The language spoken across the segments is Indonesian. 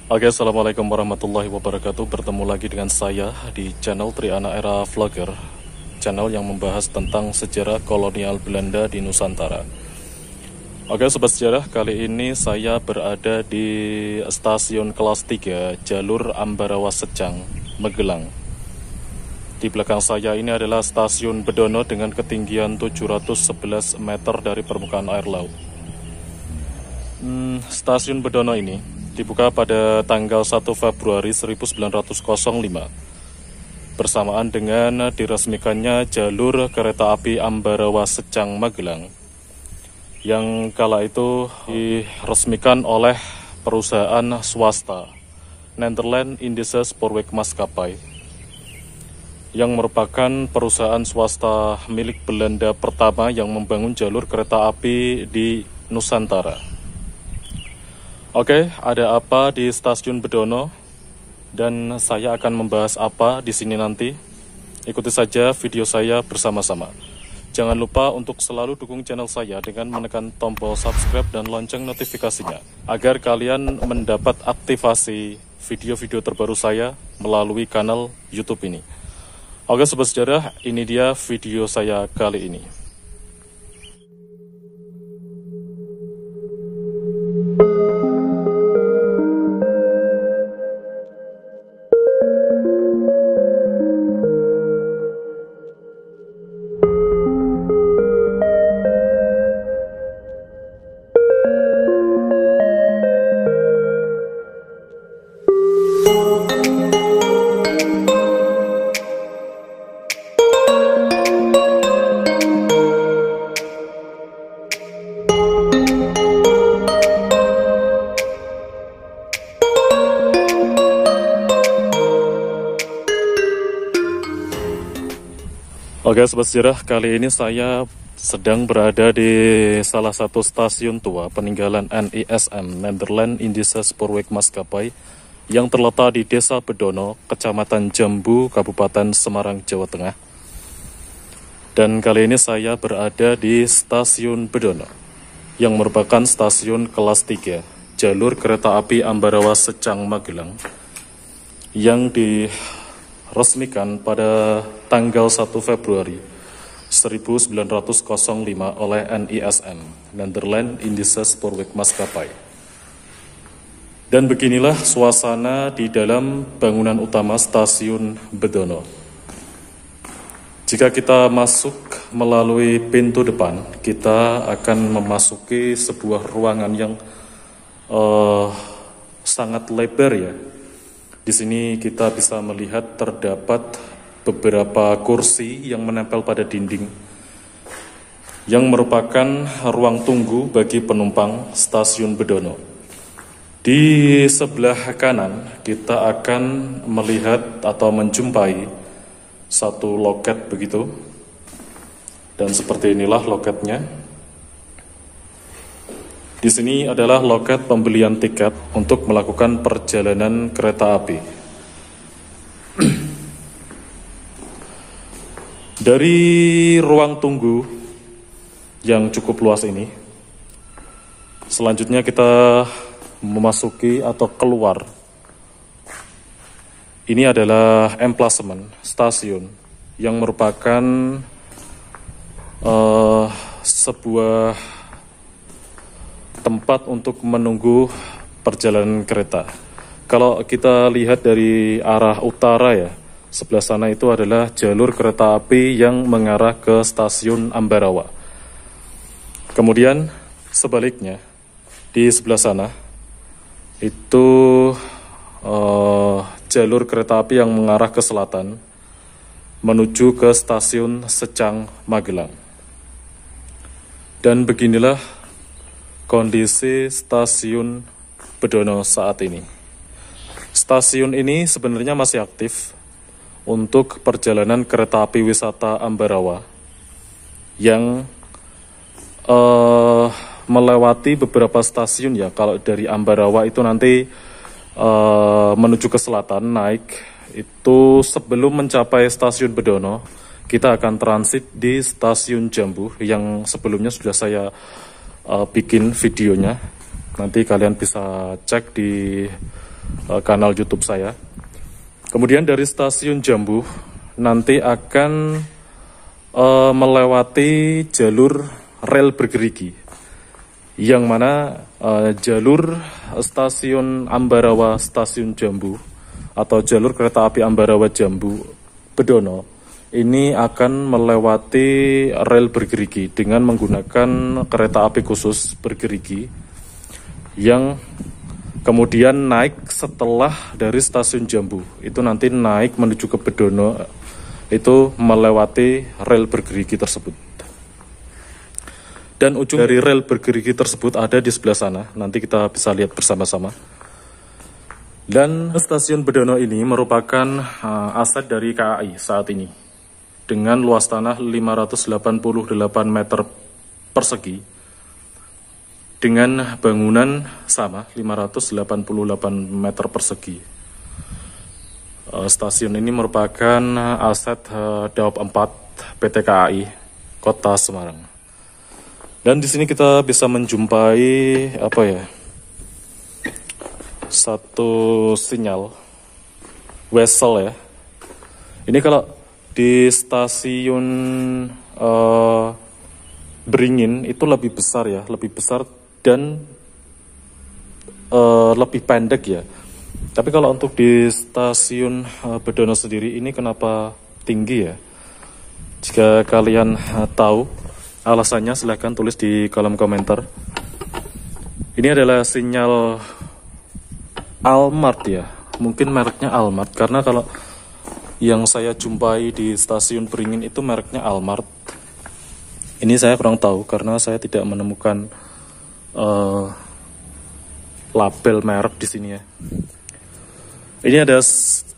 Oke, assalamualaikum warahmatullahi wabarakatuh. Bertemu lagi dengan saya di channel Triana Era Vlogger, channel yang membahas tentang sejarah kolonial Belanda di Nusantara. Oke, sobat sejarah, kali ini saya berada di stasiun kelas 3 jalur Ambarawa Secang, Magelang. Di belakang saya ini adalah stasiun Bedono dengan ketinggian 711 meter dari permukaan air laut. Stasiun Bedono ini dibuka pada tanggal 1 Februari 1905 bersamaan dengan diresmikannya jalur kereta api Ambarawa Secang Magelang yang kala itu diresmikan oleh perusahaan swasta Nederland Indische Spoorwegmaatschappij yang merupakan perusahaan swasta milik Belanda pertama yang membangun jalur kereta api di Nusantara. Oke, ada apa di stasiun Bedono dan saya akan membahas apa di sini nanti. Ikuti saja video saya bersama-sama. Jangan lupa untuk selalu dukung channel saya dengan menekan tombol subscribe dan lonceng notifikasinya agar kalian mendapat aktivasi video-video terbaru saya melalui kanal YouTube ini. Oke, sobat sejarah, ini dia video saya kali ini. Oke, sobat sejarah, kali ini saya sedang berada di salah satu stasiun tua peninggalan NISM, Nederland Indische Spoorwegmaatschappij, yang terletak di Desa Bedono, Kecamatan Jambu, Kabupaten Semarang, Jawa Tengah. Dan kali ini saya berada di stasiun Bedono, yang merupakan stasiun kelas 3, jalur kereta api Ambarawa Secang Magelang, yang diresmikan pada tanggal 1 Februari 1905 oleh NISM, Nederland Indische Spoorwegmaatschappij. Dan beginilah suasana di dalam bangunan utama stasiun Bedono. Jika kita masuk melalui pintu depan, kita akan memasuki sebuah ruangan yang sangat lebar ya. Di sini kita bisa melihat terdapat beberapa kursi yang menempel pada dinding yang merupakan ruang tunggu bagi penumpang stasiun Bedono. Di sebelah kanan kita akan melihat atau menjumpai satu loket begitu. Dan seperti inilah loketnya. Di sini adalah loket pembelian tiket untuk melakukan perjalanan kereta api. Dari ruang tunggu yang cukup luas ini, selanjutnya kita memasuki atau keluar. Ini adalah emplasemen stasiun yang merupakan sebuah tempat untuk menunggu perjalanan kereta. Kalau kita lihat dari arah utara ya, sebelah sana itu adalah jalur kereta api yang mengarah ke stasiun Ambarawa. Kemudian sebaliknya, di sebelah sana itu jalur kereta api yang mengarah ke selatan menuju ke stasiun Secang Magelang. Dan beginilah kondisi stasiun Bedono saat ini. Stasiun ini sebenarnya masih aktif untuk perjalanan kereta api wisata Ambarawa yang melewati beberapa stasiun ya. Kalau dari Ambarawa itu nanti menuju ke selatan naik itu sebelum mencapai stasiun Bedono kita akan transit di stasiun Jambu yang sebelumnya sudah saya bikin videonya. Nanti kalian bisa cek di kanal YouTube saya. Kemudian dari stasiun Jambu nanti akan melewati jalur rel bergerigi, yang mana jalur stasiun Ambarawa Stasiun Jambu atau jalur kereta api Ambarawa Jambu Bedono ini akan melewati rel bergerigi dengan menggunakan kereta api khusus bergerigi yang kemudian naik setelah dari stasiun Jambu. Itu nanti naik menuju ke Bedono, itu melewati rel bergerigi tersebut. Dan ujung dari rel bergerigi tersebut ada di sebelah sana. Nanti kita bisa lihat bersama-sama. Dan stasiun Bedono ini merupakan aset dari KAI saat ini, dengan luas tanah 588 meter persegi, dengan bangunan sama 588 meter persegi. Stasiun ini merupakan aset Daop 4 PT KAI Kota Semarang. Dan di sini kita bisa menjumpai satu sinyal wesel ya. Ini kalau di stasiun Beringin itu lebih besar ya, lebih besar dan lebih pendek ya. Tapi kalau untuk di stasiun Bedono sendiri ini kenapa tinggi ya? Jika kalian tahu alasannya, silahkan tulis di kolom komentar. Ini adalah sinyal Almart ya, mungkin mereknya Almart, karena kalau yang saya jumpai di stasiun Beringin itu mereknya Almart. Ini saya kurang tahu karena saya tidak menemukan label merek di sini ya. Ini ada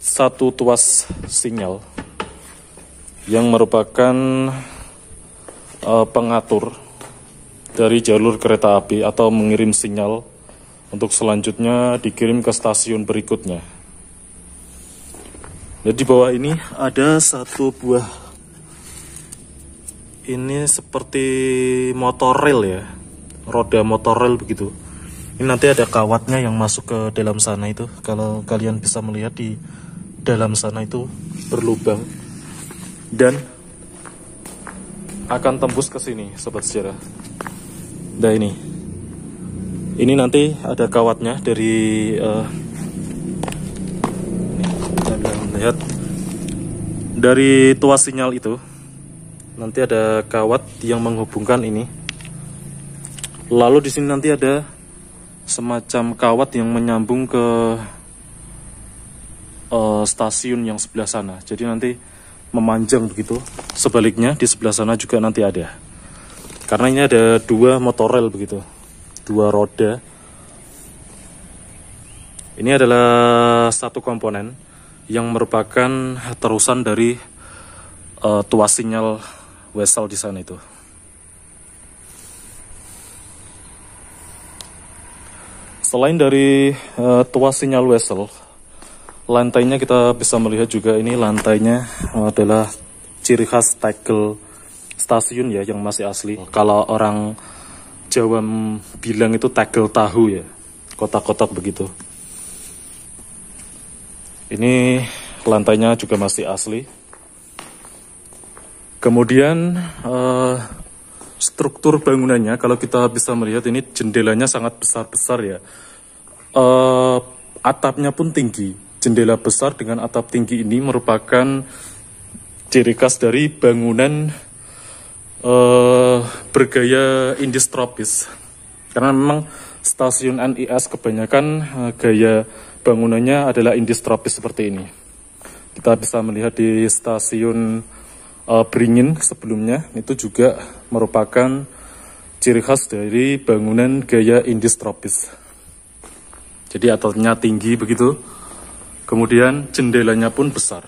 satu tuas sinyal yang merupakan pengatur dari jalur kereta api atau mengirim sinyal untuk selanjutnya dikirim ke stasiun berikutnya. Dan di bawah ini ada satu buah, ini seperti motor rel ya, roda motor rel begitu. Ini nanti ada kawatnya yang masuk ke dalam sana itu. Kalau kalian bisa melihat di dalam sana itu berlubang dan akan tembus ke sini, sobat sejarah. Nah ini nanti ada kawatnya dari lihat dari tuas sinyal itu. Nanti ada kawat yang menghubungkan ini. Lalu di sini nanti ada semacam kawat yang menyambung ke stasiun yang sebelah sana. Jadi nanti memanjang begitu. Sebaliknya di sebelah sana juga nanti ada. Karena ini ada dua motorel begitu, dua roda. Ini adalah satu komponen yang merupakan terusan dari tuas sinyal wesel di sana itu. Selain dari tuas sinyal wesel, lantainya kita bisa melihat juga ini lantainya adalah ciri khas tegel stasiun ya, yang masih asli. Kalau orang Jawa bilang itu tegel tahu ya, kotak-kotak begitu. Ini lantainya juga masih asli. Kemudian struktur bangunannya, kalau kita bisa melihat ini jendelanya sangat besar-besar ya. Atapnya pun tinggi. Jendela besar dengan atap tinggi ini merupakan ciri khas dari bangunan bergaya Indis tropis. Karena memang stasiun NIS kebanyakan gaya bangunannya adalah Indis tropis seperti ini. Kita bisa melihat di stasiun Beringin sebelumnya, itu juga merupakan ciri khas dari bangunan gaya Indis tropis. Jadi atapnya tinggi begitu. Kemudian jendelanya pun besar.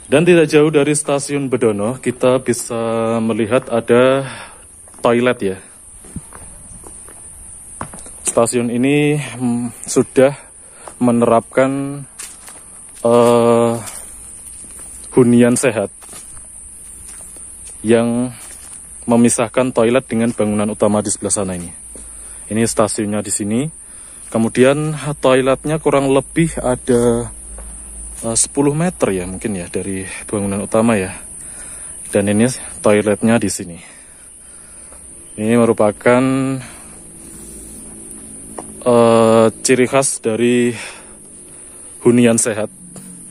Dan tidak jauh dari stasiun Bedono, kita bisa melihat ada toilet ya. Stasiun ini sudah menerapkan hunian sehat yang memisahkan toilet dengan bangunan utama di sebelah sana ini. Ini stasiunnya di sini. Kemudian toiletnya kurang lebih ada 10 meter ya mungkin ya dari bangunan utama ya. Dan ini toiletnya di sini. Ini merupakan ciri khas dari hunian sehat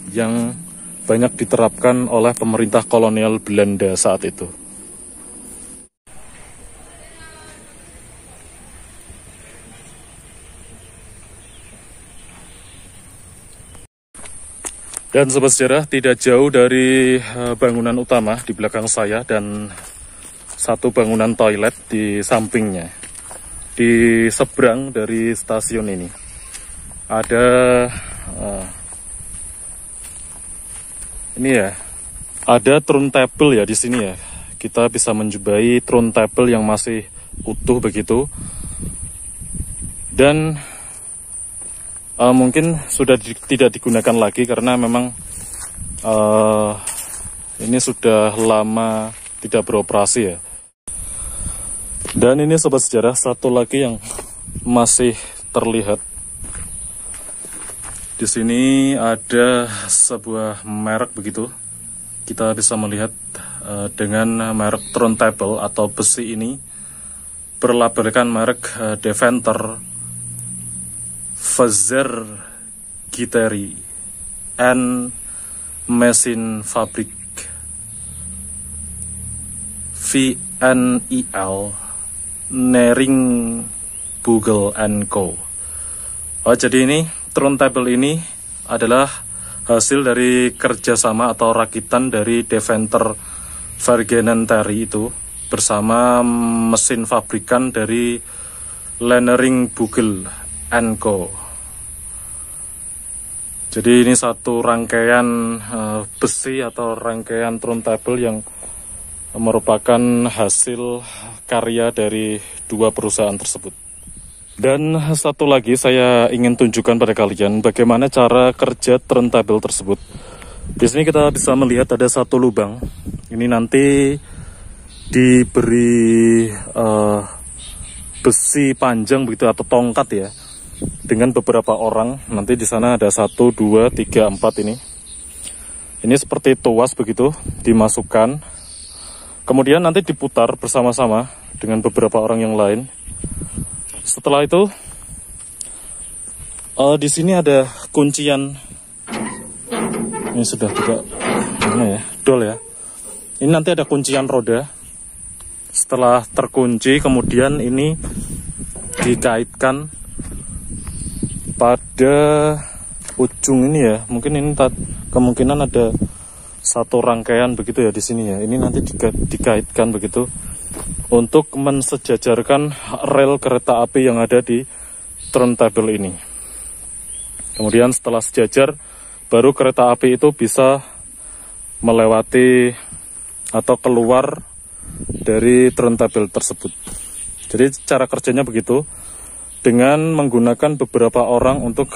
yang banyak diterapkan oleh pemerintah kolonial Belanda saat itu. Dan sobat sejarah, tidak jauh dari bangunan utama di belakang saya dan satu bangunan toilet di sampingnya. Di seberang dari stasiun ini ada ini ya, ada turntable ya di sini ya. Kita bisa menjumpai turntable yang masih utuh begitu. Dan mungkin sudah tidak digunakan lagi karena memang ini sudah lama tidak beroperasi ya. Dan ini sobat sejarah, satu lagi yang masih terlihat. Di sini ada sebuah merek begitu. Kita bisa melihat dengan merek turntable atau besi ini berlabelkan merek Deventer Fazer Gitari and Machine Fabric VNIL Nering Bugel & Co. Jadi ini turntable ini adalah hasil dari kerjasama atau rakitan dari Deventer Vergenentary itu bersama mesin fabrikan dari Lennering Bugel & Co. Jadi ini satu rangkaian besi atau rangkaian turntable yang merupakan hasil karya dari dua perusahaan tersebut. Dan satu lagi saya ingin tunjukkan pada kalian bagaimana cara kerja turntable tersebut. Di sini kita bisa melihat ada satu lubang. Ini nanti diberi besi panjang begitu atau tongkat ya, dengan beberapa orang. Nanti di sana ada 1, 2, 3, 4 ini. Ini seperti tuas begitu dimasukkan. Kemudian nanti diputar bersama-sama dengan beberapa orang yang lain. Setelah itu, di sini ada kuncian. Ini sudah tidak mana ya, dol ya. Ini nanti ada kuncian roda. Setelah terkunci, kemudian ini dikaitkan pada ujung ini ya. Mungkin ini kemungkinan ada satu rangkaian begitu ya di sini ya. Ini nanti dikaitkan begitu untuk mensejajarkan rel kereta api yang ada di turntable ini. Kemudian setelah sejajar, baru kereta api itu bisa melewati atau keluar dari turntable tersebut. Jadi cara kerjanya begitu, dengan menggunakan beberapa orang untuk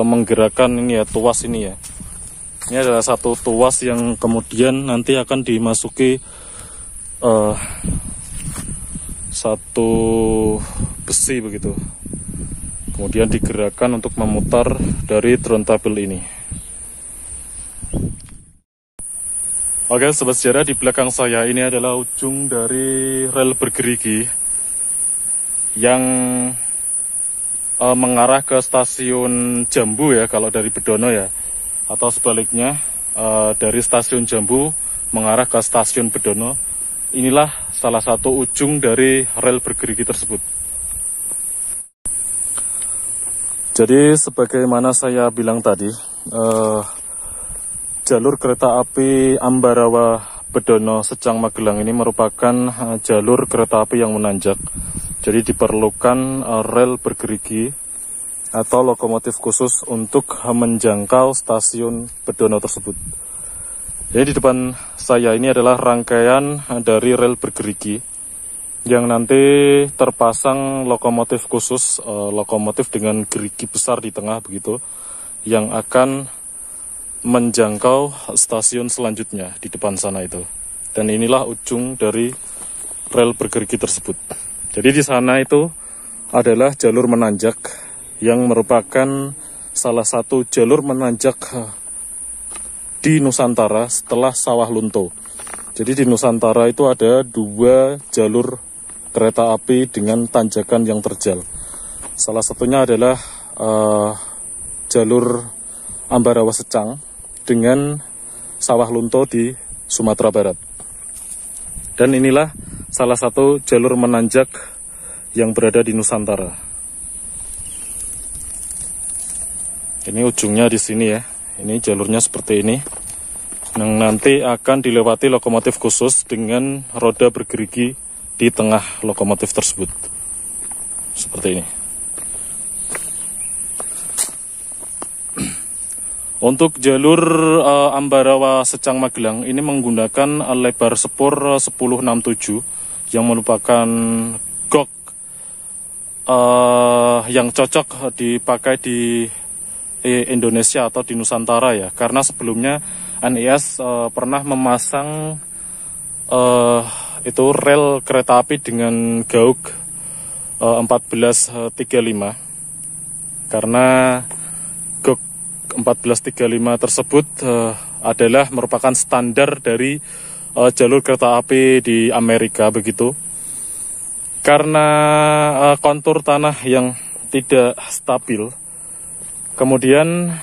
menggerakkan ini ya, tuas ini ya. Ini adalah satu tuas yang kemudian nanti akan dimasuki satu besi begitu. Kemudian digerakkan untuk memutar dari turntable ini. Oke sobat sejarah, di belakang saya ini adalah ujung dari rel bergerigi yang mengarah ke stasiun Jambu ya, kalau dari Bedono ya. Atau sebaliknya dari stasiun Jambu mengarah ke stasiun Bedono. Inilah salah satu ujung dari rel bergerigi tersebut. Jadi sebagaimana saya bilang tadi, jalur kereta api Ambarawa Bedono Secang Magelang ini merupakan jalur kereta api yang menanjak. Jadi diperlukan rel bergerigi atau lokomotif khusus untuk menjangkau stasiun Bedono tersebut. Jadi di depan saya ini adalah rangkaian dari rel bergerigi yang nanti terpasang lokomotif khusus, lokomotif dengan gerigi besar di tengah begitu, yang akan menjangkau stasiun selanjutnya di depan sana itu. Dan inilah ujung dari rel bergerigi tersebut. Jadi di sana itu adalah jalur menanjak yang merupakan salah satu jalur menanjak di Nusantara setelah Sawah Lunto. Jadi di Nusantara itu ada 2 jalur kereta api dengan tanjakan yang terjal. Salah satunya adalah jalur Ambarawa Secang dengan Sawah Lunto di Sumatera Barat. Dan inilah salah satu jalur menanjak yang berada di Nusantara. Ini ujungnya di sini ya. Ini jalurnya seperti ini. Yang nanti akan dilewati lokomotif khusus dengan roda bergerigi di tengah lokomotif tersebut. Seperti ini. Untuk jalur Ambarawa Secang Magelang ini menggunakan lebar sepur 1067 yang merupakan gok yang cocok dipakai di Indonesia atau di Nusantara ya, karena sebelumnya NIS pernah memasang itu rel kereta api dengan gaug 1435, karena gaug 1435 tersebut adalah merupakan standar dari jalur kereta api di Amerika begitu. Karena kontur tanah yang tidak stabil, kemudian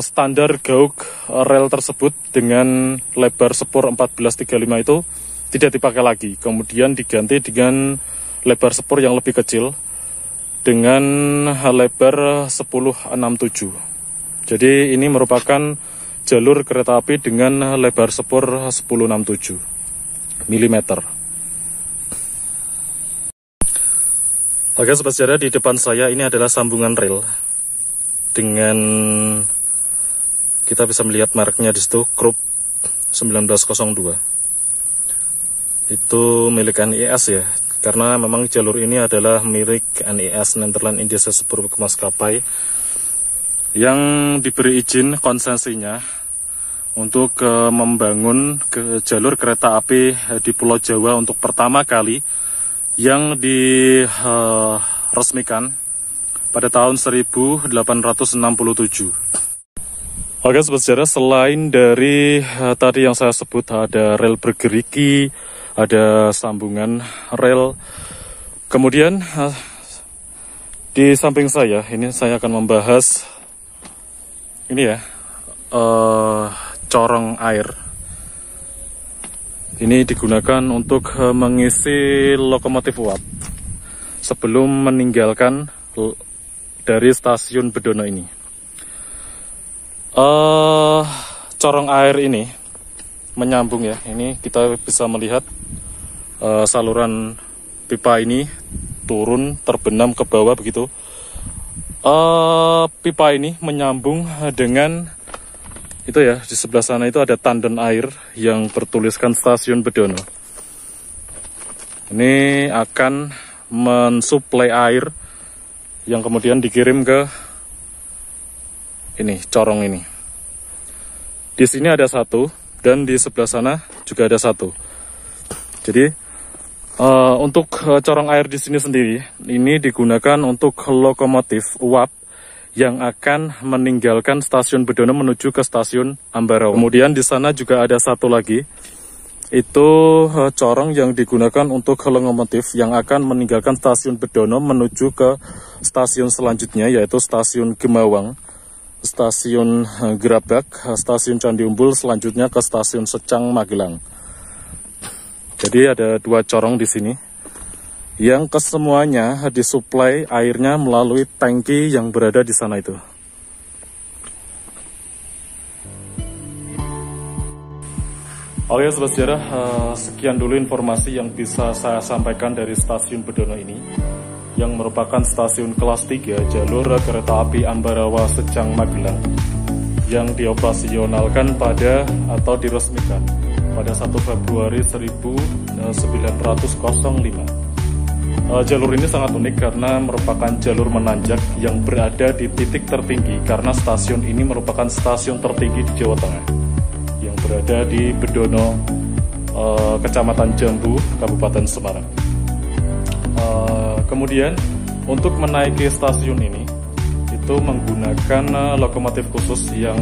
standar gaug rel tersebut dengan lebar sepur 1435 itu tidak dipakai lagi. Kemudian diganti dengan lebar sepur yang lebih kecil dengan lebar 1067. Jadi ini merupakan jalur kereta api dengan lebar sepur 1067 mm. Oke sobat sejarah, di depan saya ini adalah sambungan rel dengan kita bisa melihat mereknya di situ, Krupp 1902. Itu milik NIS ya, karena memang jalur ini adalah milik NIS, Nederland Indische Spoorwegmaatschappij, yang diberi izin konsesinya untuk membangun jalur kereta api di Pulau Jawa untuk pertama kali, yang diresmikan pada tahun 1867. Oke sobat sejarah, selain dari tadi yang saya sebut ada rel bergerigi, ada sambungan rel, kemudian di samping saya ini saya akan membahas ini ya, corong air. Ini digunakan untuk mengisi lokomotif uap sebelum meninggalkan dari stasiun Bedono ini. Corong air ini menyambung ya. Ini kita bisa melihat saluran pipa ini turun terbenam ke bawah begitu. Pipa ini menyambung dengan itu ya, di sebelah sana itu ada tandon air yang bertuliskan Stasiun Bedono. Ini akan mensuplai air yang kemudian dikirim ke ini, corong ini. Di sini ada satu dan di sebelah sana juga ada satu. Jadi untuk corong air di sini sendiri ini digunakan untuk lokomotif uap yang akan meninggalkan stasiun Bedono menuju ke stasiun Ambarawa. Kemudian di sana juga ada satu lagi, itu corong yang digunakan untuk lokomotif yang akan meninggalkan stasiun Bedono menuju ke stasiun selanjutnya, yaitu stasiun Gemawang, stasiun Gerabak, stasiun Candi Umbul, selanjutnya ke stasiun Secang Magelang. Jadi ada 2 corong di sini, yang kesemuanya disuplai airnya melalui tangki yang berada di sana itu. Oke sobat sejarah, sekian dulu informasi yang bisa saya sampaikan dari stasiun Bedono ini, yang merupakan stasiun kelas 3 jalur kereta api Ambarawa Secang Magelang, yang dioperasionalkan pada atau diresmikan pada 1 Februari 1905. Jalur ini sangat unik karena merupakan jalur menanjak yang berada di titik tertinggi, karena stasiun ini merupakan stasiun tertinggi di Jawa Tengah yang berada di Bedono, Kecamatan Jambu, Kabupaten Semarang. Kemudian Untuk menaiki stasiun ini itu menggunakan lokomotif khusus yang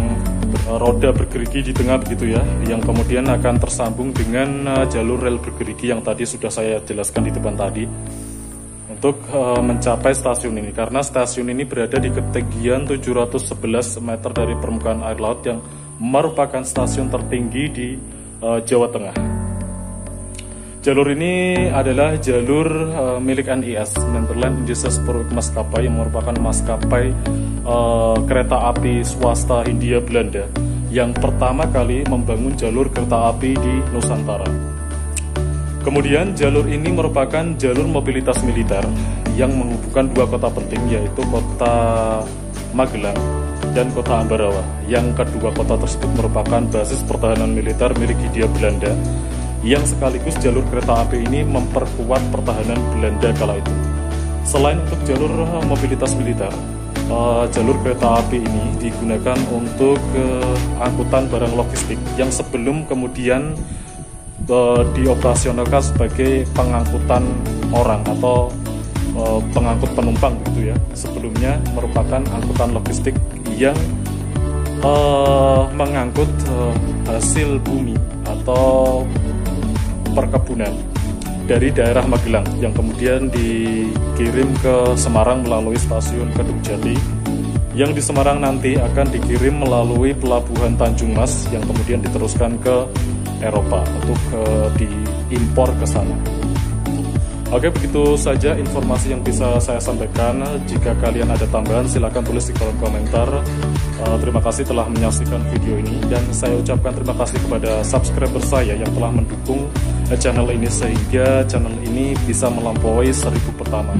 roda bergerigi di tengah begitu ya, yang kemudian akan tersambung dengan jalur rel bergerigi yang tadi sudah saya jelaskan di depan tadi untuk mencapai stasiun ini, karena stasiun ini berada di ketinggian 711 meter dari permukaan air laut yang merupakan stasiun tertinggi di Jawa Tengah. Jalur ini adalah jalur milik NIS, Nederland Indische Spoorwegmaatschappij, yang merupakan maskapai kereta api swasta Hindia Belanda yang pertama kali membangun jalur kereta api di Nusantara. Kemudian jalur ini merupakan jalur mobilitas militer yang menghubungkan dua kota penting, yaitu kota Magelang dan kota Ambarawa. Yang kedua kota tersebut merupakan basis pertahanan militer milik Hindia Belanda, yang sekaligus jalur kereta api ini memperkuat pertahanan Belanda kala itu. Selain untuk jalur mobilitas militer, jalur kereta api ini digunakan untuk angkutan barang logistik yang sebelum kemudian dioperasionalkan sebagai pengangkutan orang atau pengangkut penumpang gitu ya. Sebelumnya merupakan angkutan logistik yang mengangkut hasil bumi atau perkebunan dari daerah Magelang yang kemudian dikirim ke Semarang melalui stasiun Kedung Jati, yang di Semarang nanti akan dikirim melalui pelabuhan Tanjung Mas yang kemudian diteruskan ke Eropa untuk diimpor ke sana. Oke, begitu saja informasi yang bisa saya sampaikan. Jika kalian ada tambahan silahkan tulis di kolom komentar. Terima kasih telah menyaksikan video ini, dan saya ucapkan terima kasih kepada subscriber saya yang telah mendukung channel ini sehingga channel ini bisa melampaui 1000 pertama.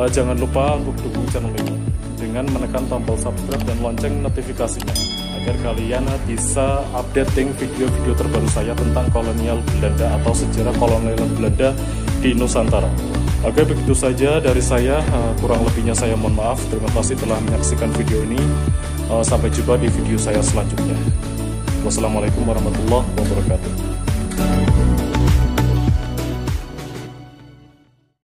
Jangan lupa untuk dukung channel ini dengan menekan tombol subscribe dan lonceng notifikasinya agar kalian bisa updating video-video terbaru saya tentang kolonial Belanda atau sejarah kolonial Belanda di Nusantara. Oke, begitu saja dari saya. Kurang lebihnya saya mohon maaf. Terima kasih telah menyaksikan video ini. Sampai jumpa di video saya selanjutnya. Wassalamualaikum warahmatullahi wabarakatuh.